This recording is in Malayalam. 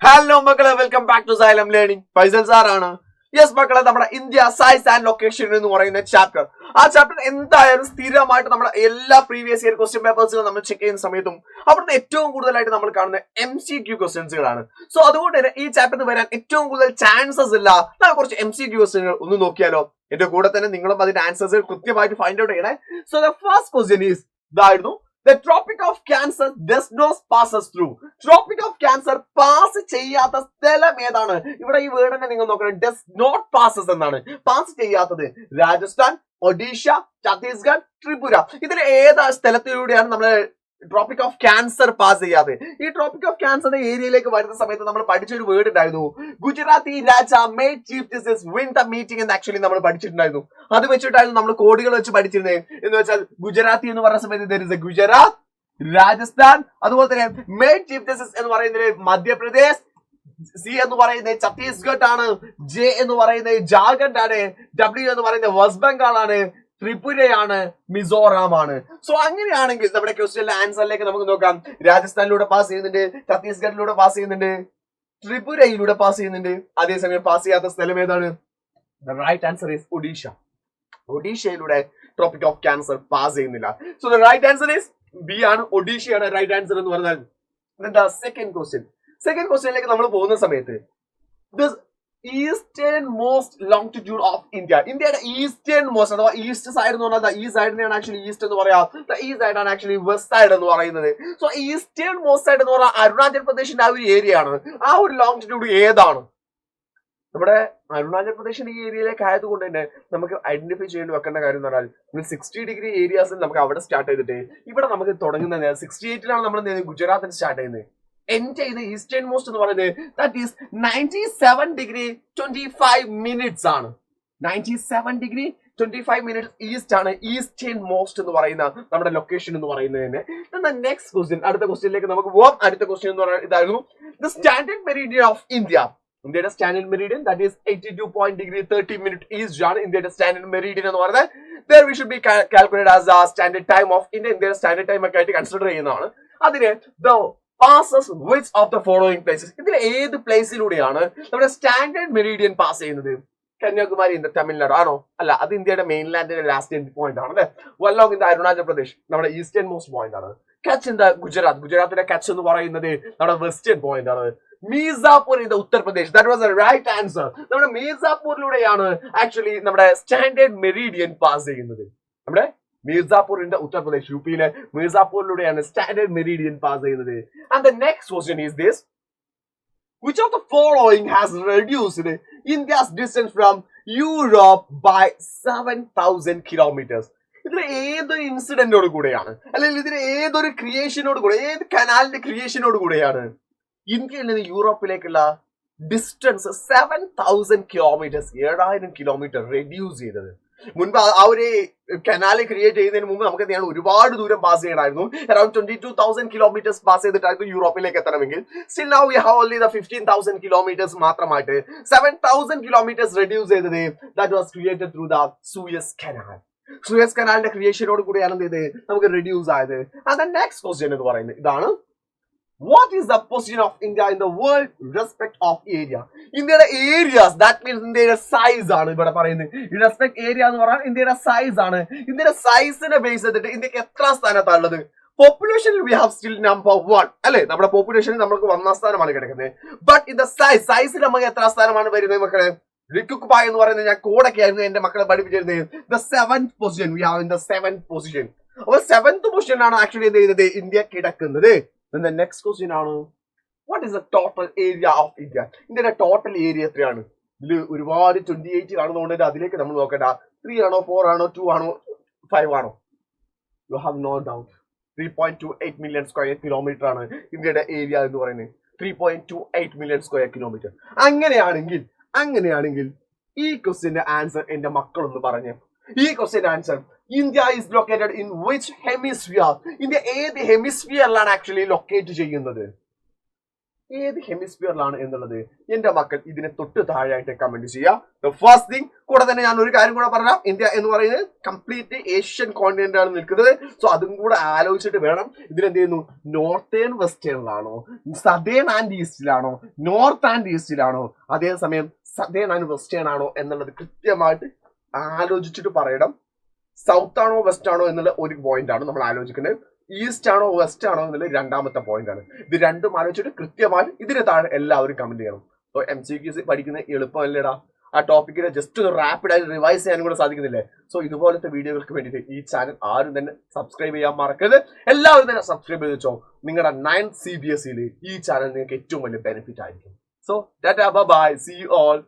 ഹലോ മക്കളെ, welcome back to Xylem learning. Faisal സാറാണ്. യെസ് മക്കളെ, നമ്മുടെ ഇന്ത്യ സൈസ് ആൻഡ് ലൊക്കേഷൻ എന്ന് പറയുന്ന ചാപ്റ്റർ, ആ ചാപ്റ്റർ എന്തായാലും സ്ഥിരമായിട്ട് നമ്മുടെ എല്ലാ പ്രീവിയസ് ഇയർ ക്വസ്റ്റ്യൻ പേപ്പേഴ്സിലും നമ്മൾ ചെക്ക് ചെയ്യുന്ന സമയത്തും അവിടുന്ന് ഏറ്റവും കൂടുതലായിട്ട് നമ്മൾ കാണുന്ന MCQ ക്വസ്റ്റ്യൻസുകളാണ്. സോ അതുകൊണ്ട് തന്നെ ഈ ചാപ്റ്ററിൽ വരാൻ ഏറ്റവും കൂടുതൽ ചാൻസസ് ഇല്ല. നമ്മൾ കുറച്ച് MCQ ക്വസ്റ്റ്യനുകൾ ഒന്ന് നോക്കിയാലോ? എന്റെ കൂടെ തന്നെ നിങ്ങളും അതിന്റെ ആൻസേഴ്സ് കൃത്യമായിട്ട് ഫൈൻഡ് ഔട്ട് ചെയ്യണേ. So the first question is ഇതായിരുന്നു: The Tropic of Cancer does not passes through. Tropic of Cancer pass ചെയ്യാത്ത സ്ഥലം ഏതാണ്? ഇവിടെ ഈ വേർഡ് തന്നെ നിങ്ങൾ നോക്കണം. Does not passes എന്നാണ്. പാസ് ചെയ്യാത്തത് രാജസ്ഥാൻ, ഒഡീഷ, ഛത്തീസ്ഗഡ്, ത്രിപുര. ഇതിൽ ഏതാ സ്ഥലത്തിലൂടെയാണ് നമ്മൾ ട്രോപ്പിക് ഓഫ് ക്യാൻസർ പാസ് ചെയ്യാതെ? ഈ ട്രോപ്പിക് ഓഫ് ക്യാൻസറിന്റെ ഏരിയയിലേക്ക് വരുന്ന സമയത്ത് നമ്മൾ പഠിച്ചൊരു വേർഡ് ഉണ്ടായിരുന്നു, Gujarati raja made chief justice win the meeting എന്ന് ആക്ച്വലി നമ്മൾ പഠിച്ചിട്ടുണ്ടായിരുന്നു. അത് വെച്ചിട്ടായിരുന്നു നമ്മൾ കോഡുകൾ വെച്ച് പഠിച്ചിരുന്നത്. എന്ന് വെച്ചാൽ ഗുജറാത്തി എന്ന് പറഞ്ഞ സമയത്ത് ഗുജറാത്ത്, രാജസ്ഥാൻ, അതുപോലെ തന്നെ മേഡ് ചീഫ് ജസ്റ്റിസ് എന്ന് പറയുന്നത് മധ്യപ്രദേശ്, സി എന്ന് പറയുന്നത് ഛത്തീസ്ഗഡ് ആണ്, ജെ എന്ന് പറയുന്നത് ജാർഖണ്ഡ് ആണ്, ഡബ്ല്യു എന്ന് പറയുന്നത് വെസ്റ്റ് ബംഗാൾ ആണ്, ത്രിപുരയാണ്, മിസോറാം ആണ്. സോ അങ്ങനെയാണെങ്കിൽ നമ്മുടെ ക്വസ്റ്റ്യന്റെ ആൻസറിലേക്ക് നമുക്ക് നോക്കാം. രാജസ്ഥാനിലൂടെ പാസ് ചെയ്യുന്നുണ്ട്, ഛത്തീസ്ഗഡിലൂടെ പാസ് ചെയ്യുന്നുണ്ട്, ത്രിപുരയിലൂടെ പാസ് ചെയ്യുന്നുണ്ട്. അതേസമയം പാസ് ചെയ്യാത്ത സ്ഥലം ഏതാണ്? The right answer is Odisha. ഒഡീഷയിലൂടെ ട്രോപ്പിക് ഓഫ് ക്യാൻസർ പാസ് ചെയ്യുന്നില്ല. So the right answer is B ആണ്, ഒഡീഷയാണ് റൈറ്റ് ആൻസർ എന്ന് പറഞ്ഞാൽ. സെക്കൻഡ് ക്വസ്റ്റ്യനിലേക്ക് നമ്മൾ പോകുന്ന സമയത്ത് eastern most longitude of India, ഇന്ത്യയുടെ ഈസ്റ്റേൺ മോസ്റ്റ് അഥവാ ഈസ്റ്റ് സൈഡ് എന്ന് പറഞ്ഞാൽ ഈ സൈഡിനെയാണ് ആക്ച്വലി ഈസ്റ്റ് എന്ന് പറയാം, ഈ സൈഡാണ് ആക്ച്വലി വെസ്റ്റ് സൈഡ് എന്ന് പറയുന്നത്. സോ ഈസ്റ്റേൺ മോസ്റ്റ് സൈഡ് എന്ന് പറഞ്ഞാൽ അരുണാചൽ പ്രദേശിന്റെ ആ ഒരു ഏരിയ ആണ്. ആ ഒരു ലോങ്റ്റിറ്റ്യൂഡ് ഏതാണ്? നമ്മുടെ അരുണാചൽ പ്രദേശിന്റെ ഈ ഏരിയയിലേക്ക് ആയതുകൊണ്ട് തന്നെ നമുക്ക് ഐഡന്റിഫൈ ചെയ്യേണ്ടി വെക്കേണ്ട കാര്യം എന്ന് പറഞ്ഞാൽ 60 ഡിഗ്രി ഏരിയാസിൽ നമുക്ക് അവിടെ സ്റ്റാർട്ട് ചെയ്തിട്ട് ഇവിടെ നമുക്ക് തുടങ്ങുന്നത് 68ലാണ് നമ്മൾ ഗുജറാത്തിൽ സ്റ്റാർട്ട് ചെയ്യുന്നത്. എൻഡ് ചെയ്ത് ഈസ്റ്റേൺ മോസ്റ്റ് എന്ന് പറയുന്നത് ദാറ്റ് ഈസ് 97 ഡിഗ്രി 25 മിനിറ്റ്സ് ആണ്. 97 ഡിഗ്രി 25 മിനിറ്റ്സ് ഈസ്റ്റ് ആണ് ഈസ്റ്റേൺ മോസ്റ്റ് എന്ന് പറയുന്ന നമ്മുടെ ലൊക്കേഷൻ എന്ന് പറയുന്നതിന്. നെക്സ്റ്റ് ക്വസ്റ്റ്യൻ, അടുത്ത ക്വസ്റ്റ്യനിലേക്ക് നമുക്ക് പോവാം. അടുത്ത ക്വസ്റ്റ്യൻ എന്ന് പറയുന്നത് ഇതായിരുന്നു: the standard meridian of India. ഇന്ത്യയുടെ standard meridian that is 82.30 east ആണ് ഇന്ത്യയുടെ സ്റ്റാൻഡേർഡ് മെറിഡിയൻ എന്ന് പറയുന്നത്. there we should be calculated as the standard time of India. ഇന്ത്യയുടെ സ്റ്റാൻഡേർഡ് ടൈം ഒക്കെ ആയിട്ട് കൺസിഡർ ചെയ്യുന്നതാണ്. അതിന് the passes which of the following places, ഇതിൽ ഏത് പ്ലേസിലൂടെയാണ് നമ്മുടെ സ്റ്റാൻഡേർഡ് മെറിഡിയൻ പാസ് ചെയ്യുന്നത്? കന്യാകുമാരി ഇൻ തമിഴ്നാട് ആണോ? അല്ല, അത് ഇന്ത്യയുടെ മെയിൻലാൻഡിന്റെ ലാസ്റ്റ് എൻഡ് പോയിന്റ് ആണ് അല്ലെ. വല്ലോങ് ഇൻ ദ അരുണാചൽ പ്രദേശ് നമ്മുടെ ഈസ്റ്റേൺ മോസ്റ്റ് പോയിന്റ് ആണ്. കച്ച് ഇൻ ദ ഗുജറാത്ത്, ഗുജറാത്തിന്റെ കച്ച് എന്ന് പറയുന്നത് നമ്മുടെ വെസ്റ്റേൺ പോയിന്റ് ആണ്. Mirzapur in the Uttar Pradesh, that was the right answer. നമ്മുടെ മീർസാപൂരിലൂടെയാണ് ആക്ച്വലി നമ്മുടെ സ്റ്റാൻഡേർഡ് മെറിഡിയൻ പാസ് ചെയ്യുന്നത്. നമ്മുടെ മീർസാപൂരിന്റെ ഉത്തർപ്രദേശ്, യുപിയിലെ മീർസാപൂരിലൂടെയാണ് സ്റ്റാൻഡേർഡ് മെറിഡിയൻ പാസ് ചെയ്യുന്നത്. And the next question is this: which of the following has reduced India's distance from Europe by 7,000 kilometers? ഇതിൽ ഏതൊരു ഇൻസിഡന്റോട് കൂടെയാണ്, അല്ലെങ്കിൽ ഇതിൽ ഏതൊരു ക്രിയേഷനോട് കൂടെ, ഏത് കനാലിന്റെ ക്രിയേഷനോട് കൂടെയാണ് ഇന്ത്യയിൽ നിന്ന് യൂറോപ്പിലേക്കുള്ള ഡിസ്റ്റൻസ് 7,000 കിലോമീറ്റേഴ്സ്, 7,000 കിലോമീറ്റർ റെഡ്യൂസ് ചെയ്തത്? മുൻപ് ആ ഒരു കനാല് ക്രിയേറ്റ് ചെയ്യുന്നതിന് മുമ്പ് നമുക്ക് എന്താണ് ഒരുപാട് ദൂരം പാസ് ചെയ്യണമായിരുന്നു. അറൌണ്ട് 22,000 കിലോമീറ്റേഴ്സ് പാസ് ചെയ്തിട്ടായിരുന്നു യൂറോപ്പിലേക്ക് എത്തണമെങ്കിൽ. Still now we have only the 15,000 kilometres മാത്രമായിട്ട് 7,000 കിലോമീറ്റേഴ്സ് റെഡ്യൂസ് ചെയ്തത്. That was created through the Suez canal. Suez കനാലിന്റെ ക്രിയേഷനോട് കൂടിയാണ് എന്ത് ചെയ്ത് നമുക്ക് റെഡ്യൂസ് ആയത്. ആൻഡ് നെക്സ്റ്റ് ക്വസ്റ്റ്യൻ എന്ന് പറയുന്നത് ഇതാണ്: what is the position of India in the world respect of area? ഇന്ത്യയുടെ ഏരിയാസ്, ദാറ്റ് മീൻസ് ഇന്ത്യയുടെ സൈസ് ആണ് ഇവിടെ പറയുന്നത്. റെസ്പെക്ട് ഏരിയ എന്ന് പറഞ്ഞാൽ ഇന്ത്യയുടെ സൈസ് ആണ്. ഇന്ത്യയുടെ സൈസിനെ ബേസ് ചെയ്തിട്ട് ഇന്ത്യക്ക് എത്ര സ്ഥാനത്താണുള്ളത്? Population we have still number 1 അല്ലെ, നമ്മുടെ പോപ്പുലേഷനിൽ നമുക്ക് 1ാം സ്ഥാനമാണ് കിടക്കുന്നത്. ബട്ട് ഇൻ ദ സൈസിൽ നമുക്ക് എത്ര സ്ഥാനമാണ് വരുന്നത് മക്കളെ? റിക്കുക്കുപ്പായ എന്ന് പറയുന്നത് ഞാൻ കോഡൊക്കെ ആയിരുന്നു എന്റെ മക്കളെ പഠിപ്പിച്ചിരുന്നത്. The 7th position we have in the 7th position. അപ്പോൾ 7th പൊസിഷനാണ് ആക്ച്വലി എന്ത് ചെയ്യുന്നത്? ഇന്ത്യ കിടക്കുന്നത്. Then the next question ആണ്: what is the total area of India? ഇന്ത്യയുടെ ടോട്ടൽ ഏരിയ എത്രയാണ്? ഇതിൽ ഒരുപാട് 28 കാണുന്നതുകൊണ്ട് അതിലേക്ക് നമ്മൾ നോക്കണ്ട. 3 ആണോ, 4 ആണോ, 2 ആണോ, 5 ആണോ? You have no doubt. 3.28 million square kilometre ആണ് ഇന്ത്യയുടെ ഏരിയ എന്ന് പറയുന്നത്. 3.28 മില്യൺ സ്ക്വയർ കിലോമീറ്റർ. അങ്ങനെയാണെങ്കിൽ ഈ ക്വസ്റ്റ്യന്റെ ആൻസർ എന്റെ മക്കളൊന്ന് പറഞ്ഞു. ഈ question answer: India is located in which hemisphere? India ഏത് ഹെമിസ്ഫിയറിലാണ് ആക്ച്വലി ലൊക്കേറ്റ് ചെയ്യുന്നത്? ഏത് ഹെമിസ്ഫിയറിലാണ് എന്നുള്ളത് എന്റെ മക്കൾ ഇതിനെ തൊട്ട് താഴെയായിട്ട് കമന്റ് ചെയ്യുക. ഫസ്റ്റ് തിങ് കൂടെ തന്നെ ഞാൻ ഒരു കാര്യം കൂടെ പറയാം. ഇന്ത്യ എന്ന് പറയുന്നത് കംപ്ലീറ്റ് ഏഷ്യൻ കോണ്ടിനെന്റ് ആണ് നിൽക്കുന്നത്. സോ അതും കൂടെ ആലോചിച്ചിട്ട് വേണം ഇതിലെന്ത് ചെയ്യുന്നു, നോർത്തേൺ വെസ്റ്റേണിലാണോ, സദേൺ ആൻഡ് ഈസ്റ്റിലാണോ, നോർത്ത് ആൻഡ് ഈസ്റ്റിലാണോ, അതേസമയം സദേൺ ആൻഡ് വെസ്റ്റേൺ ആണോ എന്നുള്ളത് കൃത്യമായിട്ട് ആലോചിച്ചിട്ട് പറയണം. സൗത്ത് ആണോ വെസ്റ്റ് ആണോ എന്നുള്ള ഒരു പോയിന്റ് ആണ് നമ്മൾ ആലോചിക്കുന്നത്. ഈസ്റ്റ് ആണോ വെസ്റ്റ് ആണോ എന്നുള്ളത് രണ്ടാമത്തെ പോയിന്റ് ആണ്. ഇത് രണ്ടും ആലോചിച്ചിട്ട് കൃത്യമായി ഇതിന് താഴെ എല്ലാവരും കമന്റ് ചെയ്യണം. സോ MCQs പഠിക്കുന്നത് എളുപ്പമല്ലേടാ, ആ ടോപ്പിക്കിനെ ജസ്റ്റ് ഒന്ന് റാപ്പിഡായി റിവൈസ് ചെയ്യാനും കൂടെ സാധിക്കുന്നില്ലേ. സോ ഇതുപോലത്തെ വീഡിയോകൾക്ക് വേണ്ടിയിട്ട് ഈ ചാനൽ ആരും തന്നെ സബ്സ്ക്രൈബ് ചെയ്യാൻ മറക്കരുത്. എല്ലാവരും തന്നെ സബ്സ്ക്രൈബ് ചെയ്ത് വെച്ചോ. നിങ്ങളുടെ 9th CBSE ഈ ചാനൽ നിങ്ങൾക്ക് ഏറ്റവും വലിയ ബെനിഫിറ്റ് ആയിരിക്കും. So tata bye, see you all.